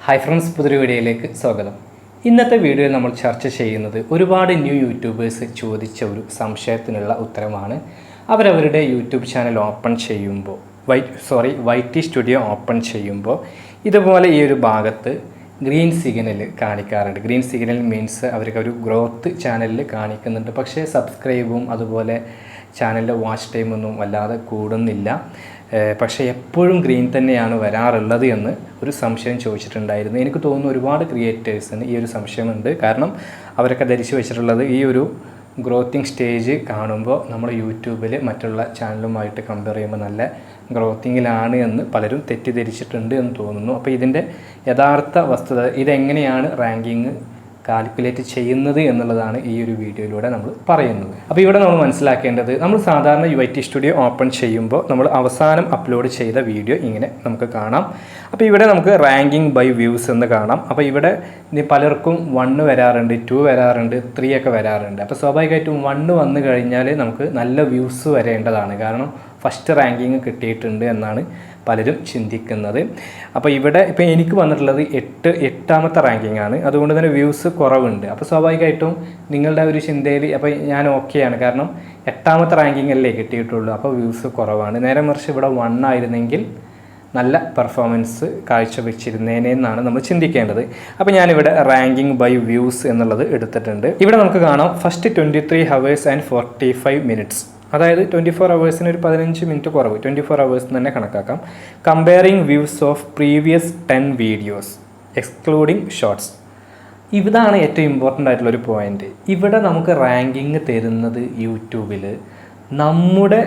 Hi friends, പുതിയൊരു വീഡിയോയിലേക്ക് സ്വാഗതം. ഇന്നത്തെ വീഡിയോയിൽ നമ്മൾ ചർച്ച ചെയ്യുന്നത് ഒരുപാട് ന്യൂ യൂട്യൂബേഴ്സ് ചോദിച്ച ഒരു സംശയത്തിനുള്ള ഉത്തരമാണ്. അവരവരുടെ യൂട്യൂബ് ചാനൽ ഓപ്പൺ ചെയ്യുമ്പോൾ YT സ്റ്റുഡിയോ ഓപ്പൺ ചെയ്യുമ്പോൾ ഇതുപോലെ ഈ ഒരു ഭാഗത്ത് ഗ്രീൻ സിഗ്നൽ കാണിക്കാറുണ്ട്. ഗ്രീൻ സിഗ്നൽ മീൻസ് അവർക്ക് ഒരു ഗ്രോത്ത് ചാനലിൽ കാണിക്കുന്നുണ്ട്. പക്ഷേ സബ്സ്ക്രൈബും അതുപോലെ ചാനലിൻ്റെ വാച്ച് ടൈമൊന്നും വല്ലാതെ കൂടുന്നില്ല. പക്ഷേ എപ്പോഴും ഗ്രീൻ തന്നെയാണ് വരാറുള്ളത് എന്ന് ഒരു സംശയം ചോദിച്ചിട്ടുണ്ടായിരുന്നു. എനിക്ക് തോന്നുന്നു ഒരുപാട് ക്രിയേറ്റേഴ്സിന് ഈ ഒരു സംശയമുണ്ട്. കാരണം അവരൊക്കെ ധരിച്ചു വെച്ചിട്ടുള്ളത് ഈ ഒരു ഗ്രോത്തിങ് സ്റ്റേജ് കാണുമ്പോൾ നമ്മൾ യൂട്യൂബിൽ മറ്റുള്ള ചാനലുമായിട്ട് കമ്പയർ ചെയ്യുമ്പോൾ നല്ല ഗ്രോത്തിങ്ങിലാണ് എന്ന് പലരും തെറ്റിദ്ധരിച്ചിട്ടുണ്ട് എന്ന് തോന്നുന്നു. അപ്പോൾ ഇതിൻ്റെ യഥാർത്ഥ വസ്തുത ഇതെങ്ങനെയാണ് റാങ്കിങ് കാൽക്കുലേറ്റ് ചെയ്യുന്നത് എന്നുള്ളതാണ് ഈ ഒരു വീഡിയോയിലൂടെ നമ്മൾ പറയുന്നത്. അപ്പോൾ ഇവിടെ നമ്മൾ മനസ്സിലാക്കേണ്ടത്, നമ്മൾ സാധാരണ YT സ്റ്റുഡിയോ ഓപ്പൺ ചെയ്യുമ്പോൾ നമ്മൾ അവസാനം അപ്ലോഡ് ചെയ്ത വീഡിയോ ഇങ്ങനെ നമുക്ക് കാണാം. അപ്പോൾ ഇവിടെ നമുക്ക് റാങ്കിങ് ബൈ വ്യൂസ് എന്ന് കാണാം. അപ്പോൾ ഇവിടെ പലർക്കും 1 വരാറുണ്ട്, 2 വരാറുണ്ട്, 3 ഒക്കെ വരാറുണ്ട്. അപ്പോൾ സ്വാഭാവികമായിട്ടും 1 വന്നു കഴിഞ്ഞാൽ നമുക്ക് നല്ല വ്യൂസ് വരേണ്ടതാണ്. കാരണം ഫസ്റ്റ് റാങ്കിങ് കിട്ടിയിട്ടുണ്ട് എന്നാണ് പലരും ചിന്തിക്കുന്നത്. അപ്പോൾ ഇവിടെ ഇപ്പോൾ എനിക്ക് വന്നിട്ടുള്ളത് 8ാമത്തെ റാങ്കിങ് ആണ്. അതുകൊണ്ട് തന്നെ വ്യൂസ് കുറവുണ്ട്. അപ്പോൾ സ്വാഭാവികമായിട്ടും നിങ്ങളുടെ ഒരു ചിന്തയിൽ അപ്പോൾ ഞാൻ ഓക്കെയാണ്, കാരണം 8ാമത്തെ റാങ്കിങ് അല്ലേ കിട്ടിയിട്ടുള്ളൂ, അപ്പോൾ വ്യൂസ് കുറവാണ്. നേരെ മറിച്ച് ഇവിടെ 1 ആയിരുന്നെങ്കിൽ നല്ല പെർഫോമൻസ് കാഴ്ചവെച്ചിരുന്നേനെന്നാണ് നമ്മൾ ചിന്തിക്കേണ്ടത്. അപ്പോൾ ഞാനിവിടെ റാങ്കിങ് ബൈ വ്യൂസ് എന്നുള്ളത് എടുത്തിട്ടുണ്ട്. ഇവിടെ നമുക്ക് കാണാം ഫസ്റ്റ് 23 hours and 45 minutes, അതായത് 24 hours-ന് ഒരു 15 മിനിറ്റ് കുറവ്, 24 hours തന്നെ കണക്കാക്കാം. Comparing views of previous 10 videos excluding shorts. ഇതാണ് ഏറ്റവും ഇമ്പോർട്ടൻ്റ് ആയിട്ടുള്ളൊരു പോയിന്റ്. ഇവിടെ നമുക്ക് റാങ്കിങ് തരുന്നത് യൂട്യൂബിൽ നമ്മുടെ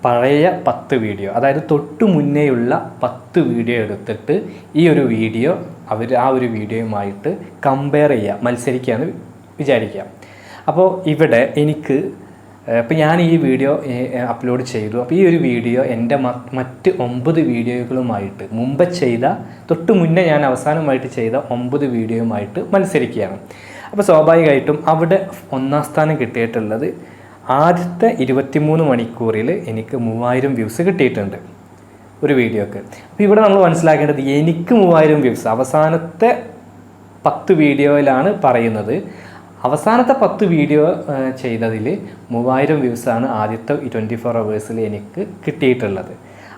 പഴയ 10 വീഡിയോ, അതായത് തൊട്ട് മുന്നേയുള്ള 10 വീഡിയോ എടുത്തിട്ട് ഈ ഒരു വീഡിയോ അവർ ആ ഒരു വീഡിയോയുമായിട്ട് കമ്പയർ ചെയ്യുക, മത്സരിക്കുകയെന്ന് വിചാരിക്കാം. അപ്പോൾ ഇവിടെ എനിക്ക് ഇപ്പോൾ ഞാൻ ഈ വീഡിയോ അപ്ലോഡ് ചെയ്തു. അപ്പോൾ ഈ ഒരു വീഡിയോ എൻ്റെ മറ്റ് 9 വീഡിയോകളുമായിട്ട് മുമ്പ് ചെയ്ത തൊട്ട് മുന്നേ ഞാൻ അവസാനമായിട്ട് ചെയ്ത 9 വീഡിയോയുമായിട്ട് മത്സരിക്കുകയാണ്. അപ്പോൾ സ്വാഭാവികമായിട്ടും അവിടെ 1ാം സ്ഥാനം കിട്ടിയിട്ടുള്ളത് ആദ്യത്തെ 23 മണിക്കൂറിൽ എനിക്ക് 3000 വ്യൂസ് കിട്ടിയിട്ടുണ്ട് ഒരു വീഡിയോക്ക്. അപ്പോൾ ഇവിടെ നമ്മൾ മനസ്സിലാക്കേണ്ടത് എനിക്ക് 3000 വ്യൂസ് അവസാനത്തെ 10 വീഡിയോയിലാണ് പറയുന്നത്. അവസാനത്തെ 10 വീഡിയോ ചെയ്തതിൽ 3000 വ്യൂസാണ് ആദ്യത്തെ 24 hours-ൽ എനിക്ക് കിട്ടിയിട്ടുള്ളത്.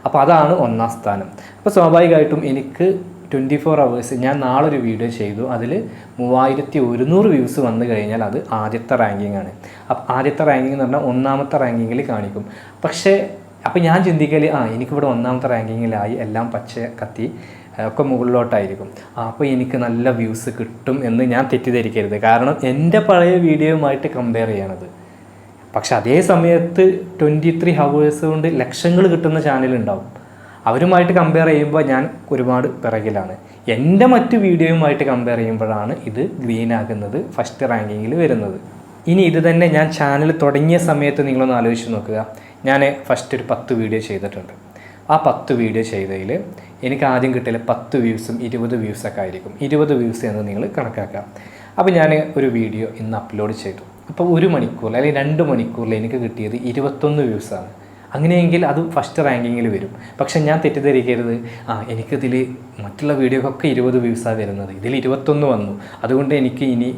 അപ്പോൾ അതാണ് 1ാം സ്ഥാനം. അപ്പോൾ സ്വാഭാവികമായിട്ടും എനിക്ക് 24 hours, ഞാൻ നാളെ ഒരു വീഡിയോ ചെയ്തു, അതിൽ 3100 വ്യൂസ് വന്നു കഴിഞ്ഞാൽ അത് ആദ്യത്തെ റാങ്കിങ് ആണ്. അപ്പോൾ ആദ്യത്തെ റാങ്കിങ് എന്ന് പറഞ്ഞാൽ 1ാമത്തെ റാങ്കിങ്ങിൽ കാണിക്കും. പക്ഷേ അപ്പോൾ ഞാൻ ചിന്തിക്കൽ എനിക്കിവിടെ 1ാമത്തെ റാങ്കിങ്ങിലായി, എല്ലാം പച്ച കത്തി ഒക്കെ മുകളിലോട്ടായിരിക്കും, അപ്പോൾ എനിക്ക് നല്ല വ്യൂസ് കിട്ടും എന്ന് ഞാൻ തെറ്റിദ്ധരിക്കരുത്. കാരണം എൻ്റെ പഴയ വീഡിയോയുമായിട്ട് കമ്പയർ ചെയ്യണത്. പക്ഷെ അതേ സമയത്ത് 23 hours കൊണ്ട് ലക്ഷങ്ങൾ കിട്ടുന്ന ചാനലുണ്ടാവും. അവരുമായിട്ട് കമ്പയർ ചെയ്യുമ്പോൾ ഞാൻ ഒരുപാട് പിറകിലാണ്. എൻ്റെ മറ്റ് വീഡിയോയുമായിട്ട് കമ്പയർ ചെയ്യുമ്പോഴാണ് ഇത് ഗ്രീൻ ആകുന്നത്, ഫസ്റ്റ് റാങ്കിങ്ങിൽ വരുന്നത്. ഇനി ഇത് തന്നെ ഞാൻ ചാനൽ തുടങ്ങിയ സമയത്ത് നിങ്ങളൊന്ന് ആലോചിച്ച് നോക്കുക. ഞാൻ ഫസ്റ്റ് ഒരു 10 വീഡിയോ ചെയ്തിട്ടുണ്ട്. ആ 10 വീഡിയോ ചെയ്തതിൽ എനിക്ക് ആദ്യം കിട്ടിയ 10 വ്യൂസും 20 വ്യൂസൊക്കെ ആയിരിക്കും. 20 വ്യൂസ് എന്ന് നിങ്ങൾ കണക്കാക്കാം. അപ്പോൾ ഞാൻ ഒരു വീഡിയോ ഇന്ന് അപ്ലോഡ് ചെയ്തു. അപ്പോൾ 1 മണിക്കൂറിൽ അല്ലെങ്കിൽ 2 മണിക്കൂറിൽ എനിക്ക് കിട്ടിയത് 21 വ്യൂസാണ്. അങ്ങനെയെങ്കിൽ അത് ഫസ്റ്റ് റാങ്കിങ്ങിൽ വരും. പക്ഷെ ഞാൻ തെറ്റിദ്ധരിക്കരുത്, എനിക്കിതിൽ മറ്റുള്ള വീഡിയോക്കൊക്കെ 20 വ്യൂസാണ് വരുന്നത്, ഇതിൽ 21 വന്നു, അതുകൊണ്ട് എനിക്ക് ഇനി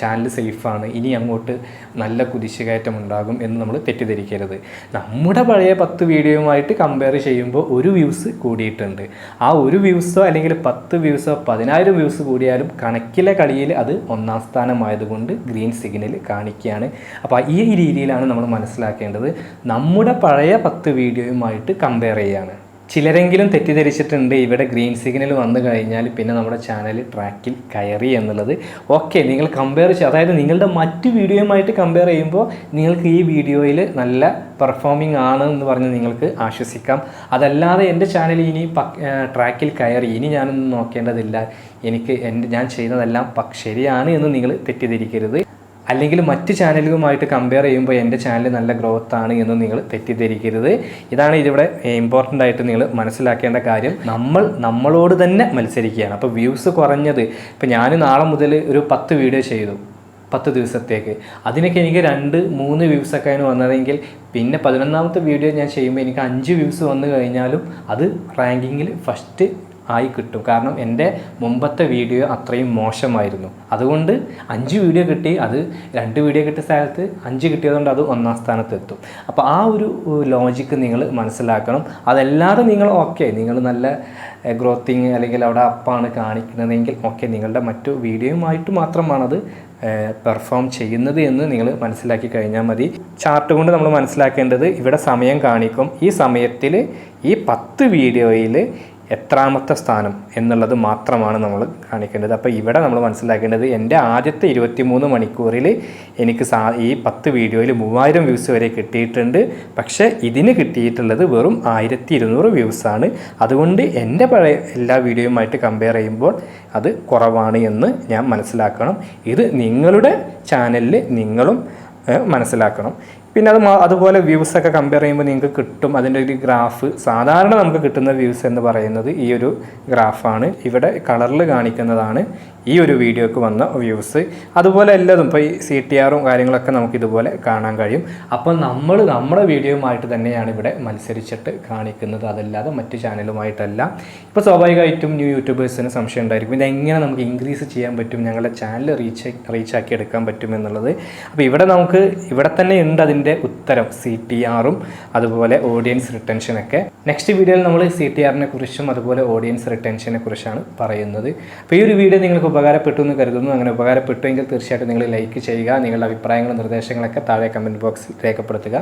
ചാനൽ സേഫാണ്, ഇനി അങ്ങോട്ട് നല്ല കുതിച്ചുകയറ്റം ഉണ്ടാകും എന്ന് നമ്മൾ തെറ്റിദ്ധരിക്കരുത്. നമ്മുടെ പഴയ 10 വീഡിയോയുമായിട്ട് കമ്പയർ ചെയ്യുമ്പോൾ 1 വ്യൂസ് കൂടിയിട്ടുണ്ട്. ആ 1 വ്യൂസോ അല്ലെങ്കിൽ 10 വ്യൂസോ 10000 വ്യൂസ് കൂടിയാലും കണക്കിലെ കളിയിൽ അത് 1ാം സ്ഥാനമായതുകൊണ്ട് ഗ്രീൻ സിഗ്നൽ കാണിക്കുകയാണ്. അപ്പോൾ ഈ രീതിയിലാണ് നമ്മൾ മനസ്സിലാക്കേണ്ടത്. നമ്മുടെ പഴയ 10 വീഡിയോയുമായിട്ട് കമ്പയർ ചെയ്യുകയാണ്. ചിലരെങ്കിലും തെറ്റിദ്ധരിച്ചിട്ടുണ്ട് ഇവിടെ ഗ്രീൻ സിഗ്നൽ വന്നു കഴിഞ്ഞാൽ പിന്നെ നമ്മുടെ ചാനൽ ട്രാക്കിൽ കയറി എന്നുള്ളത്. ഓക്കെ, നിങ്ങൾ കമ്പയർ അതായത് നിങ്ങളുടെ മറ്റ് വീഡിയോയുമായിട്ട് കമ്പയർ ചെയ്യുമ്പോൾ നിങ്ങൾക്ക് ഈ വീഡിയോയിൽ നല്ല പെർഫോമിംഗ് ആണ് എന്ന് പറഞ്ഞ് നിങ്ങൾക്ക് ആശ്വസിക്കാം. അതല്ലാതെ എൻ്റെ ചാനൽ ഇനി ട്രാക്കിൽ കയറി, ഇനി ഞാനൊന്നും നോക്കേണ്ടതില്ല, ഞാൻ ചെയ്യുന്നതെല്ലാം ശരിയാണ് എന്ന് നിങ്ങൾ തെറ്റിദ്ധരിക്കരുത്. അല്ലെങ്കിൽ മറ്റ് ചാനലുകളുമായിട്ട് കമ്പയർ ചെയ്യുമ്പോൾ എൻ്റെ ചാനൽ നല്ല ഗ്രോത്താണ് എന്ന് നിങ്ങൾ തെറ്റിദ്ധരിക്കരുത്. ഇതാണ് ഇതിവിടെ ഇമ്പോർട്ടൻ്റ് ആയിട്ട് നിങ്ങൾ മനസ്സിലാക്കേണ്ട കാര്യം. നമ്മളോട് തന്നെ മത്സരിക്കുകയാണ്. അപ്പോൾ വ്യൂസ് കുറഞ്ഞത്, ഇപ്പോൾ ഞാൻ നാളെ മുതൽ ഒരു 10 വീഡിയോ ചെയ്തു 10 ദിവസത്തേക്ക്, അതിനൊക്കെ എനിക്ക് 2-3 വ്യൂസൊക്കെയാണ് വന്നതെങ്കിൽ പിന്നെ 11ാമത്തെ വീഡിയോ ഞാൻ ചെയ്യുമ്പോൾ എനിക്ക് 5 വ്യൂസ് വന്നു കഴിഞ്ഞാലും അത് റാങ്കിങ്ങിൽ ഫസ്റ്റ് ആയി കിട്ടും. കാരണം എൻ്റെ മുമ്പത്തെ വീഡിയോ അത്രയും മോശമായിരുന്നു. അതുകൊണ്ട് 5 വീഡിയോ കിട്ടി, അത് 2 വീഡിയോ കിട്ടിയ സ്ഥലത്ത് 5 കിട്ടിയതുകൊണ്ട് അത് 1ാം സ്ഥാനത്തെത്തും. അപ്പോൾ ആ ഒരു ലോജിക്ക് നിങ്ങൾ മനസ്സിലാക്കണം. അതല്ലാതെ നിങ്ങൾ നിങ്ങൾ നല്ല ഗ്രോത്തിങ് അല്ലെങ്കിൽ അവിടെ അപ്പാണ് കാണിക്കുന്നതെങ്കിൽ നിങ്ങളുടെ മറ്റു വീഡിയോയുമായിട്ട് മാത്രമാണത് പെർഫോം ചെയ്യുന്നത് എന്ന് നിങ്ങൾ മനസ്സിലാക്കി കഴിഞ്ഞാൽ മതി. ചാർട്ട് കൊണ്ട് നമ്മൾ മനസ്സിലാക്കേണ്ടത് ഇവിടെ സമയം കാണിക്കും. ഈ സമയത്തിൽ ഈ 10 വീഡിയോയിൽ എത്രാമത്തെ സ്ഥാനം എന്നുള്ളത് മാത്രമാണ് നമ്മൾ കാണിക്കേണ്ടത്. അപ്പോൾ ഇവിടെ നമ്മൾ മനസ്സിലാക്കേണ്ടത് എൻ്റെ ആദ്യത്തെ 23 മണിക്കൂറിൽ എനിക്ക് ഈ 10 വീഡിയോയിൽ 3000 വ്യൂസ് വരെ കിട്ടിയിട്ടുണ്ട്. പക്ഷേ ഇതിന് കിട്ടിയിട്ടുള്ളത് വെറും 1200 വ്യൂസാണ്. അതുകൊണ്ട് എൻ്റെ പഴയ എല്ലാ വീഡിയോയുമായിട്ട് കമ്പയർ ചെയ്യുമ്പോൾ അത് കുറവാണ് എന്ന് ഞാൻ മനസ്സിലാക്കണം. ഇത് നിങ്ങളുടെ ചാനലിൽ നിങ്ങളും മനസ്സിലാക്കണം. പിന്നെ അതുപോലെ വ്യൂസൊക്കെ കമ്പയർ ചെയ്യുമ്പോൾ നിങ്ങൾക്ക് കിട്ടും അതിൻ്റെ ഒരു ഗ്രാഫ്. സാധാരണ നമുക്ക് കിട്ടുന്ന വ്യൂസ് എന്ന് പറയുന്നത് ഈ ഒരു ഗ്രാഫാണ്. ഇവിടെ കളറിൽ കാണിക്കുന്നതാണ് ഈ ഒരു വീഡിയോക്ക് വന്ന വ്യൂസ്. അതുപോലെ എല്ലാതും ഇപ്പോൾ ഈ CTRും കാര്യങ്ങളൊക്കെ നമുക്ക് ഇതുപോലെ കാണാൻ കഴിയും. അപ്പോൾ നമ്മൾ നമ്മുടെ വീഡിയോയുമായിട്ട് തന്നെയാണ് ഇവിടെ മത്സരിച്ചിട്ട് കാണിക്കുന്നത്, അതല്ലാതെ മറ്റ് ചാനലുമായിട്ടല്ല. ഇപ്പോൾ സ്വാഭാവികമായിട്ടും ന്യൂ യൂട്യൂബേഴ്സിന് സംശയം ഉണ്ടായിരിക്കും, ഇതെങ്ങനെ നമുക്ക് ഇൻക്രീസ് ചെയ്യാൻ പറ്റും, ഞങ്ങളുടെ ചാനൽ റീച്ചാക്കി എടുക്കാൻ പറ്റും എന്നുള്ളത്. അപ്പോൾ ഇവിടെ തന്നെ ഉണ്ട് അതിൻ്റെ ഉത്തരം, CTRും അതുപോലെ ഓഡിയൻസ് റിട്ടൻഷനൊക്കെ. നെക്സ്റ്റ് വീഡിയോയിൽ നമ്മൾ CTRനെ കുറിച്ചും അതുപോലെ ഓഡിയൻസ് റിട്ടൻഷനെ കുറിച്ചാണ് പറയുന്നത്. അപ്പോൾ ഈ ഒരു വീഡിയോ നിങ്ങൾക്ക് ഉപകാരപ്പെട്ടു എന്ന് കരുതുന്നു. അങ്ങനെ ഉപകാരപ്പെട്ടുവെങ്കിൽ തീർച്ചയായിട്ടും നിങ്ങൾ ലൈക്ക് ചെയ്യുക. നിങ്ങളുടെ അഭിപ്രായങ്ങളും നിർദ്ദേശങ്ങളൊക്കെ താഴെ കമൻറ്റ് ബോക്സിൽ രേഖപ്പെടുത്തുക.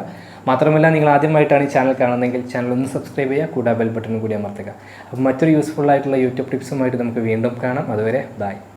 മാത്രമല്ല നിങ്ങൾ ആദ്യമായിട്ടാണ് ഈ ചാനൽ കാണുന്നതെങ്കിൽ ചാനൽ ഒന്ന് സബ്സ്ക്രൈബ് ചെയ്യുക, കൂടാതെ ബെൽ ബട്ടൺ കൂടി അമർത്തുക. അപ്പോൾ മറ്റൊരു യൂസ്ഫുൾ ആയിട്ടുള്ള യൂട്യൂബ് ടിപ്സുമായിട്ട് നമുക്ക് വീണ്ടും കാണാം. അതുവരെ ബൈ.